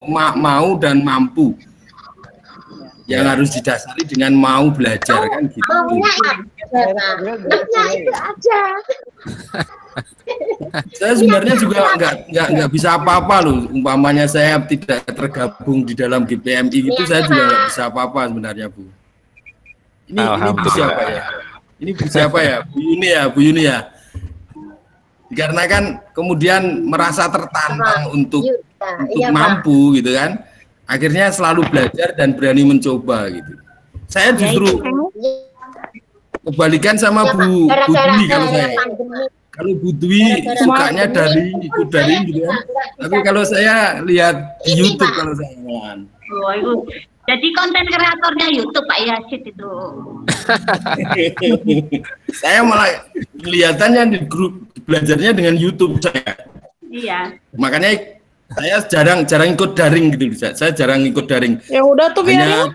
mau dan mampu. Yang harus didasari dengan mau belajar kan gitu. Itu aja. Saya sebenarnya juga nggak bisa apa-apa loh. Umpamanya saya tidak tergabung di dalam GPMI itu, saya juga nggak bisa apa-apa sebenarnya, Bu. Ini Bu siapa ya? Ini Bu siapa ya? Bu Yuni ya. Dikarenakan kemudian merasa tertantang untuk mampu gitu kan. Akhirnya selalu belajar dan berani mencoba gitu. Saya justru kebalikan sama Bu Dwi kalau saya. Kalau Bu Dwi sukanya ikut dari gitu kan. Tapi kalau saya lihat di YouTube kalau saya malahan. Oh, itu. Jadi konten kreatornya YouTube Pak Yazid itu. Saya malah kelihatannya di grup belajarnya dengan YouTube saya. Iya. Makanya saya jarang ikut daring gitu. Saya jarang ikut daring. Ya udah tuh biarin.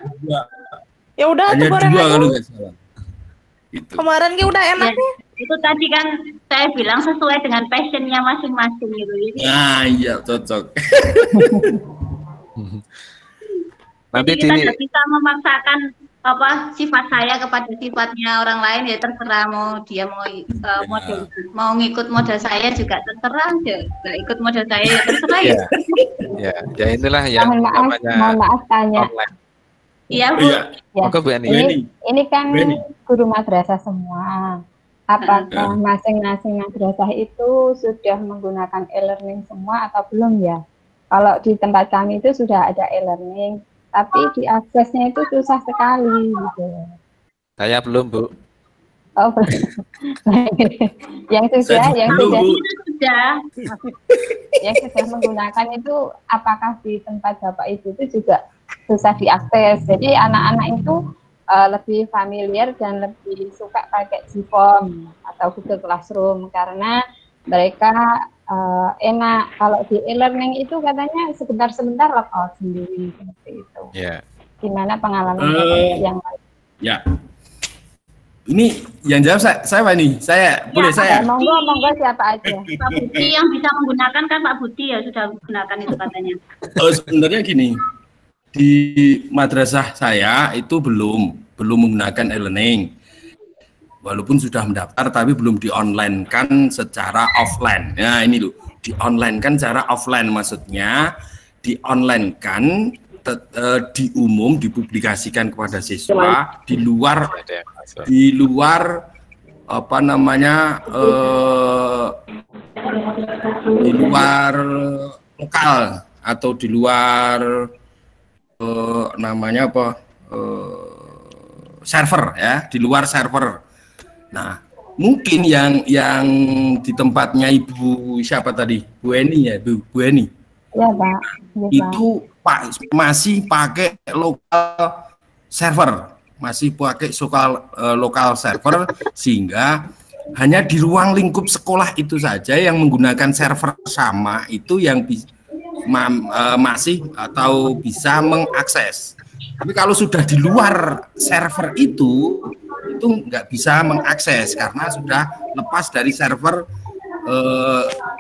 Ya udah tuh goreng aja. Kalau nggak salah. Itu. Kemarin ki udah enak ya, itu tadi kan saya bilang sesuai dengan passionnya masing-masing gitu. Nah iya cocok. Nanti kita tidak bisa memaksakan apa sifat saya kepada sifatnya orang lain, ya terserah mau dia mau ngikut model saya juga terserah, nggak ikut model saya ya terserah ya. Ya inilah yang mohon maaf tanya. Iya Bu. Ya, ini kan guru madrasah semua. Apakah masing-masing madrasah itu sudah menggunakan e-learning semua atau belum ya? Kalau di tempat kami itu sudah ada e-learning, tapi diaksesnya itu susah sekali gitu. Saya belum, Bu. Oh, belum. yang sudah menggunakan itu, apakah di tempat Bapak Ibu itu juga susah diakses? Jadi anak-anak itu lebih familiar dan lebih suka pakai Gform atau Google Classroom karena mereka enak. Kalau di e-learning itu katanya sebentar-sebentar logout sendiri seperti itu. Gimana pengalaman yang lain? Ya. Ini yang jawab saya Pak ini. Boleh saya. Monggo siapa aja. Pak Budi yang bisa menggunakan kan Pak Budi ya sudah menggunakan itu katanya. Sebenarnya gini. Di madrasah saya itu belum menggunakan e-learning. Walaupun sudah mendaftar tapi belum di-online kan secara offline. Nah, ini loh, di-online kan secara offline, maksudnya di-online kan dipublikasikan kepada siswa di luar apa namanya di luar lokal atau di luar namanya apa server ya, di luar server. Nah, mungkin yang di tempatnya Ibu siapa tadi? Bu Eni ya, Bu Eni. Ya, Pak. Itu masih pakai lokal server, lokal server, sehingga hanya di ruang lingkup sekolah itu saja yang menggunakan server sama itu yang masih atau bisa mengakses. Tapi kalau sudah di luar server itu nggak bisa mengakses karena sudah lepas dari server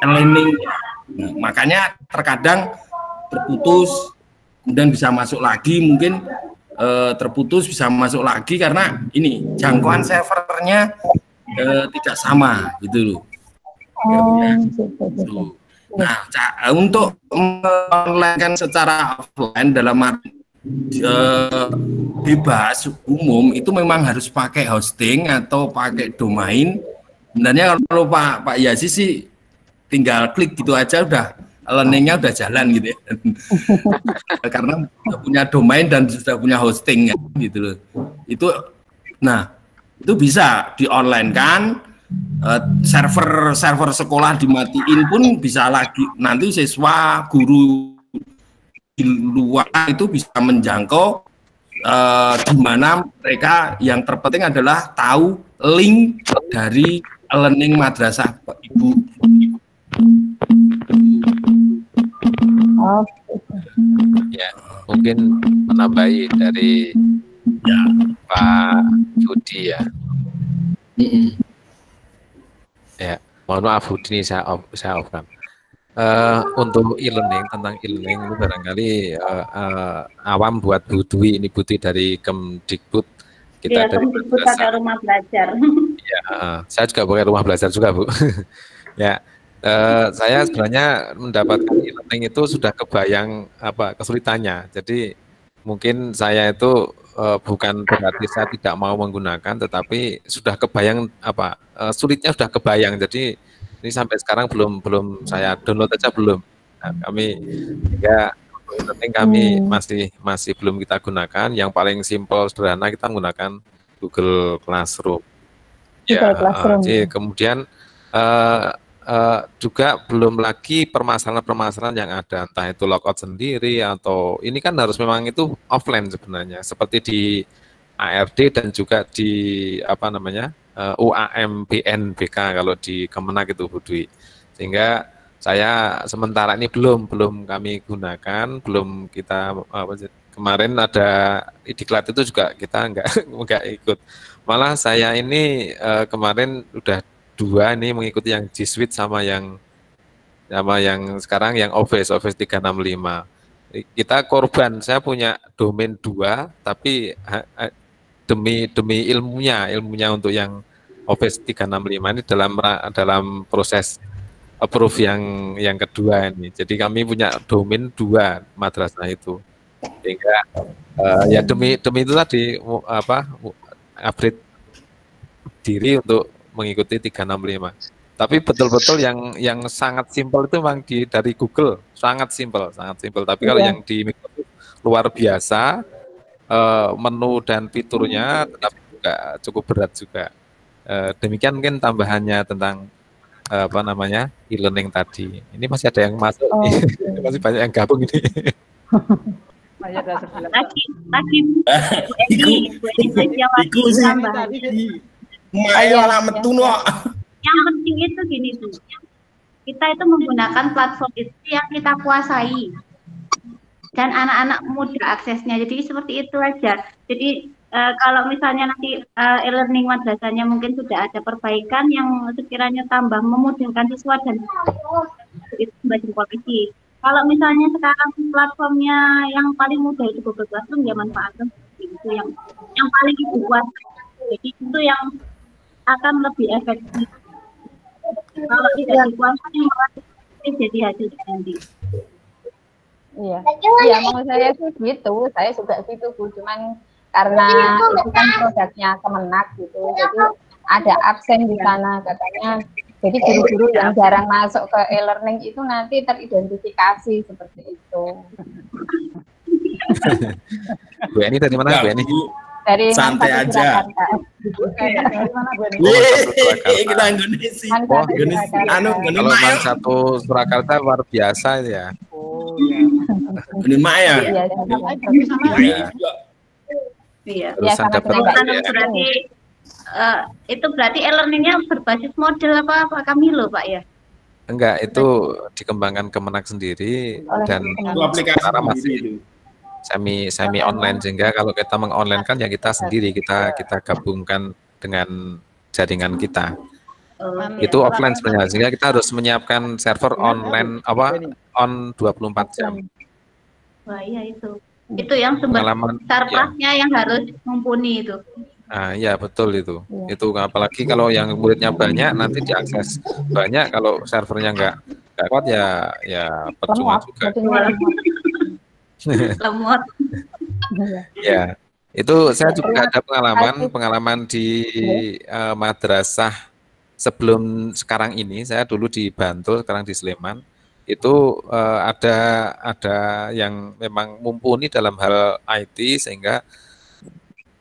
e-learning. Nah, makanya terkadang terputus, kemudian bisa masuk lagi, mungkin terputus bisa masuk lagi karena ini jangkauan servernya tidak sama gitu loh. Nah, untuk online secara offline dalam bebas umum itu memang harus pakai hosting atau pakai domain. Sebenarnya kalau Pak Yazid sih tinggal klik gitu aja udah learningnya udah jalan gitu ya. Karena sudah punya domain dan sudah punya hosting gitu loh. Itu bisa di online kan. Server sekolah dimatiin pun bisa lagi, nanti siswa guru di luar itu bisa menjangkau di mana mereka, yang terpenting adalah tahu link dari learning madrasah Ibu. Ya, mungkin menambahi dari Pak Budi ya. Ya, mohon maaf Budi, ini saya off kan. untuk e-learning, tentang e-learning itu barangkali awam buat Bu Dwi, ini Bu Dwi dari Kemdikbud, kita dari Kemdikbud ada rumah belajar. Ya, saya juga pakai rumah belajar juga, Bu. Ya, saya sebenarnya mendapatkan e-learning itu sudah kebayang apa kesulitannya. Jadi mungkin saya itu bukan berarti saya tidak mau menggunakan, tetapi sudah kebayang apa sulitnya sudah kebayang. Jadi ini sampai sekarang belum saya download aja belum. Nah, kami ya e-learning kami masih belum kita gunakan. Yang paling simpel sederhana kita menggunakan Google Classroom. Ya, jadi kemudian juga belum lagi permasalahan-permasalahan yang ada, entah itu logout sendiri atau ini kan harus memang itu offline sebenarnya, seperti di ARD dan juga di apa namanya UAM-BN-BK kalau di Kemenak itu Bu Dwi. Sehingga saya sementara ini belum kami gunakan, belum kita kemarin ada diklat itu juga kita enggak ikut. Malah saya ini kemarin udah 2 nih mengikuti yang G Suite sama yang sekarang yang Office 365. Kita korban, saya punya domain 2 tapi demi ilmunya untuk yang Office 365 ini dalam proses approve yang kedua ini. Jadi kami punya domain 2 madrasah itu. Sehingga ya demi itu tadi apa upgrade diri untuk mengikuti 365. Tapi betul-betul yang sangat simpel itu memang dari Google, sangat simpel. Tapi kalau yang di Microsoft luar biasa, menu dan fiturnya tetapi juga cukup berat juga. Demikian mungkin tambahannya tentang apa namanya e-learning tadi. Ini masih ada yang masuk, masih banyak yang gabung ini. Yang penting itu gini tuh, kita itu menggunakan platform itu yang kita kuasai dan anak-anak mudah aksesnya. Jadi seperti itu aja. Jadi kalau misalnya nanti e-learning madrasahnya mungkin sudah ada perbaikan yang sekiranya tambah memudahkan siswa dan itu bagi polisi. Kalau misalnya sekarang platformnya yang paling mudah itu Google Classroom, ya manfaatkan itu yang paling dibuat. Jadi itu yang akan lebih efektif. Kalau tidak dikuasai jadi hasil nanti. Iya, menurut saya sih gitu. Saya juga gitu, Bu. Cuman karena itu kan produknya Kemenak gitu, jadi ada absen di sana katanya. Jadi guru-guru yang jarang masuk ke e-learning itu nanti teridentifikasi seperti itu. Bu Eni dari mana, Bu Eni? Dari santai aja. Kita Indonesia. Kalau satu Surakarta luar biasa ya. Ini Maya. Iya. Urusan dapat berarti itu berarti e-learningnya berbasis model apa kami loh Pak ya? Enggak, itu dikembangkan Kemenak sendiri dan sekarang masih semi online, sehingga kalau kita mengonline kan ya kita sendiri kita gabungkan dengan jaringan kita. Itu offline sebenarnya, sehingga kita harus menyiapkan server online on 24 jam. Wah iya itu yang sumber servernya yang harus mumpuni itu. Ah ya betul itu. Itu apalagi kalau yang muridnya banyak nanti diakses banyak, kalau servernya enggak kuat ya percuma juga. Lemot. Ya, itu saya juga ada pengalaman di madrasah sebelum sekarang ini. Saya dulu di Bantul, sekarang di Sleman. Itu ada yang memang mumpuni dalam hal IT, sehingga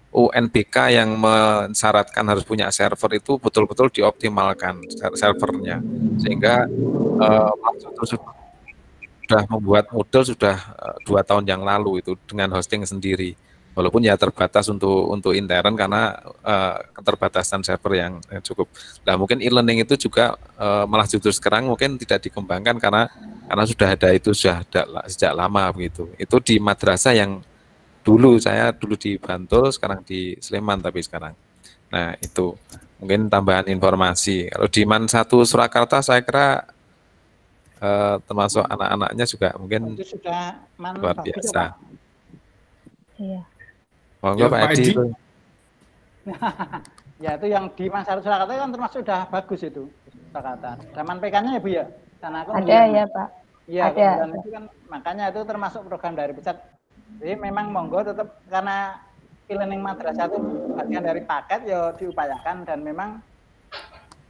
UNBK yang mensyaratkan harus punya server itu betul-betul dioptimalkan servernya, sehingga sudah membuat model sudah 2 tahun yang lalu itu dengan hosting sendiri, walaupun ya terbatas untuk intern karena keterbatasan server yang cukup. Nah mungkin e-learning itu juga malah justru sekarang mungkin tidak dikembangkan karena sudah ada itu sejak lama begitu. Itu di madrasah yang saya dulu di Bantul, sekarang di Sleman tapi sekarang. Nah itu mungkin tambahan informasi. Kalau di Man 1 Surakarta saya kira termasuk anak-anaknya juga mungkin itu sudah luar biasa. Iya. Monggo Pak Edi itu. Ya itu yang di Masyarakat Surakarta kan termasuk sudah bagus itu Surakarta. Zaman PK-nya ya Bu ya. Karena aku ada ya Pak. Iya, ada. Itu kan makanya itu termasuk program dari pusat. Jadi memang monggo tetap karena e-learning madrasah itu bagian dari paket ya diupayakan dan memang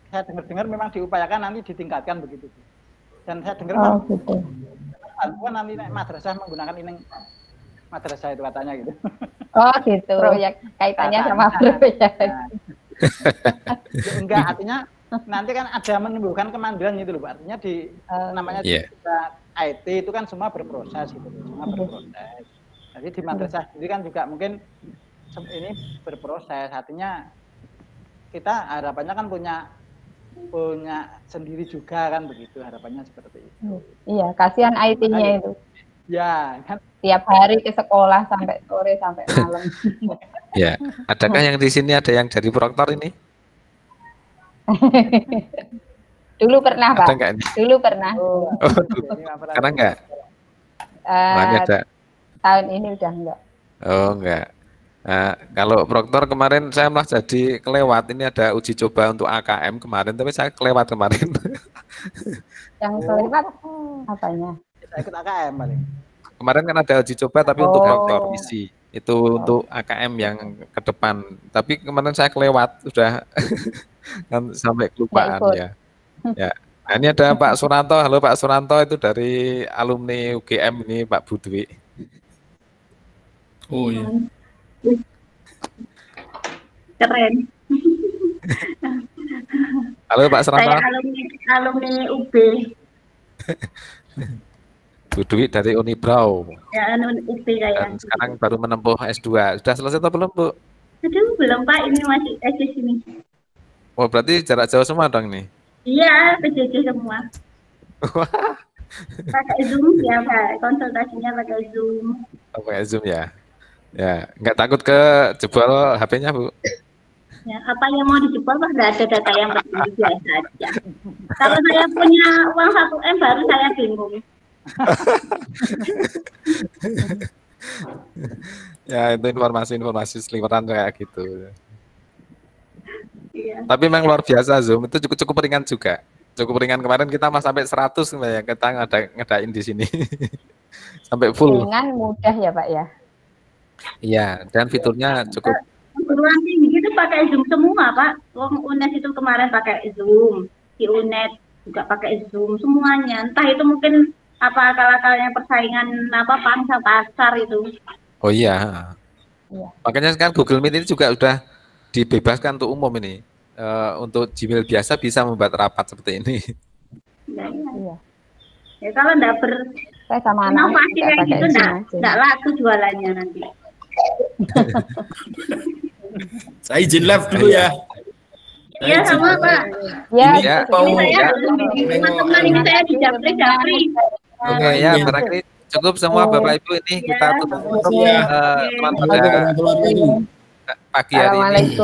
saya dengar memang diupayakan nanti ditingkatkan begitu. Dan saya dengar gitu. nanti madrasah menggunakan ini madrasah itu katanya gitu. Oh gitu, ya kaitannya sama Bro ya. Enggak, artinya nanti kan ada menimbulkan kemandirian gitu loh, Artinya di namanya IT itu kan semua berproses gitu, semua berproses. Jadi di madrasah sendiri kan juga mungkin ini berproses, artinya kita harapannya kan punya sendiri juga kan begitu, harapannya seperti itu. Iya, kasihan IT-nya itu. Ya, kan tiap hari ke sekolah sampai sore sampai malam. Ya, adakah yang di sini ada yang dari Proktor ini? Dulu pernah Pak. Ada dulu pernah. Sekarang enggak? Ada. Tahun ini udah enggak. Oh enggak. Nah, kalau Proktor kemarin saya malah jadi kelewat. Ini ada uji coba untuk AKM kemarin, tapi saya kelewat kemarin. Yang kelewat apanya? Kita ikut AKM paling. Kemarin kan ada uji coba tapi untuk komisi. Itu untuk AKM yang ke depan. Tapi kemarin saya kelewat, sudah kan sampai kelupaan ya. Ya. Nah, ini ada Pak Suranto. Halo Pak Suranto, itu dari alumni UGM ini Pak Budwi. Oh iya. Keren. Halo Pak Suranto. Saya alumni UB. Budwi dari Unibrau. Ya, UB kayak. Dan sekarang baru menempuh S2. Sudah selesai atau belum, Bu? Aduh, belum Pak, ini masih tesis ini. Oh, berarti jarak jauh semua dong nih? Iya, PJJ semua. Pakai Zoom ya Pak, konsultasinya pakai Zoom. Oh, pakai Zoom ya? Ya, nggak takut ke jebol HP-nya, Bu? Ya, apa yang mau dijebol Pak, nggak ada data yang penting, biasa aja. Kalau saya punya uang 1 M baru saya bingung. Ya, itu informasi seliweran kayak gitu. Iya. Tapi memang luar biasa Zoom, itu cukup ringan juga. Cukup ringan, kemarin kita mas sampai 100 ya, kita ngedain di sini. Sampai full. Ringan, mudah ya Pak ya? Iya, dan fiturnya cukup. Perguruan tinggi itu pakai Zoom semua Pak. UNES itu kemarin pakai Zoom, di UNED juga pakai Zoom semuanya. Entah itu mungkin apa akal-akalnya persaingan apa pangsa pasar itu. Oh iya. Makanya kan Google Meet ini juga udah dibebaskan untuk umum ini. Untuk Gmail biasa bisa membuat rapat seperti ini. Iya. Ya kalau enggak saya sama anak kayak gitu enggak laku jualannya nanti. Saya izin live dulu ya. Iya sama Pak. Ya, teman-teman ini saya di Japri. Oke ya, barangkali cukup semua Bapak Ibu ini kita tutup teman pada pagi hari ini.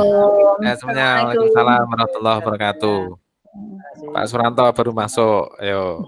Assalamualaikum warahmatullahi wabarakatuh. Pak Suranto baru masuk, ayo.